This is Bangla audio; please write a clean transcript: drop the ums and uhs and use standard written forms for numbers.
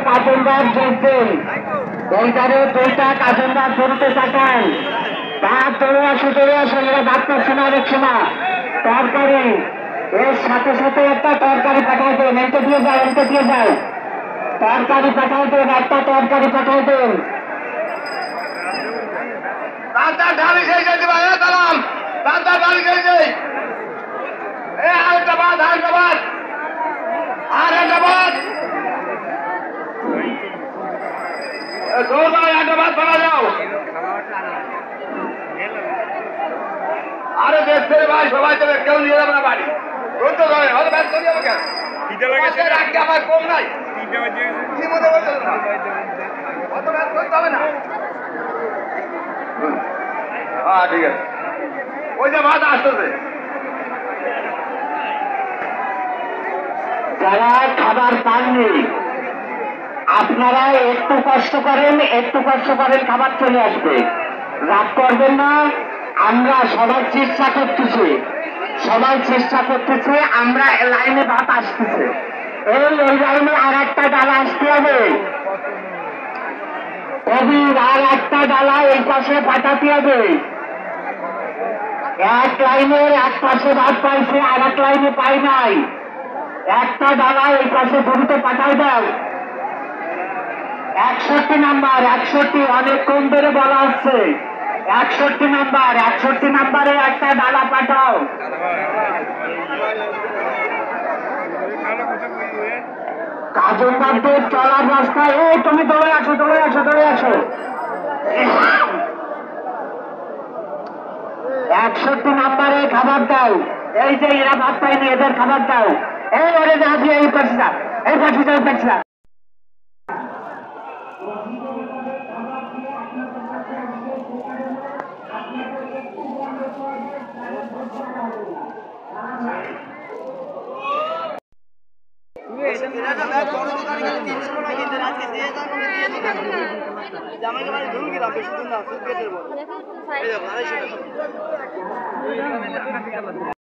কাজলদার যোগদেন এইখানে দুইটা কাজলদার ধরতে থাকেন ভাত চলে আসে এরা ভাত পাচ্ছে না দেখছে না তরকারি এর সাথে সাথে একটা তরকারি পাঠাই দেন এনতে দিয়ে যায় তরকারি পাঠাই দেন একটা তরকারি পাঠাই দেন ঢালি খেয়ে যেতে পারে দালাম ঢালি খেয়ে যাই আরেকটা বাদ পাওয়া যাও আরে দেখতে ভাই সবাই তো কেউ নিয়ে যাবে না বাড়ি রোদ ধরে হয়তো ব্যাস করে যাবে কেন আজকে আমার কম নাই কি মনে করতে অত ব্যাস করতে হবে না হ্যাঁ ঠিক আছে ওই যে ভাত আসতেছে যারা খাবার পাননি আপনারা একটু কষ্ট করেন খাবার চলে আসবে রাগ করবেন না আমরা সবাই চেষ্টা করতেছি আমরা লাইনে ভাত আসতেছে এই লাইনে আর একটা ডালা আসতে হবে আর একটা ডালা এই পাশে পাঠাতে হবে এক লাইনের এক পাশে ভাত পাইছে আর এক লাইনে পাই নাই একটা ডালা এই পাশে দ্রুত পাঠাই দাও 61 নাম্বার 61 অনেকক্ষণ ধরে বলা হচ্ছে 61 নাম্বারে একটা ডালা পাঠাও কাজলদারদের চলার রাস্তায় এই তুমি দৌড়ে আসো 61 নাম্বারে খাবার দাও এই যে এরা ভাত পায়নি এদের খাবার দাও এই ওরে যা দিয়ে এই পাশে যা জামাইকে বাড়ি ধরুন গেলাম বেশি দিন না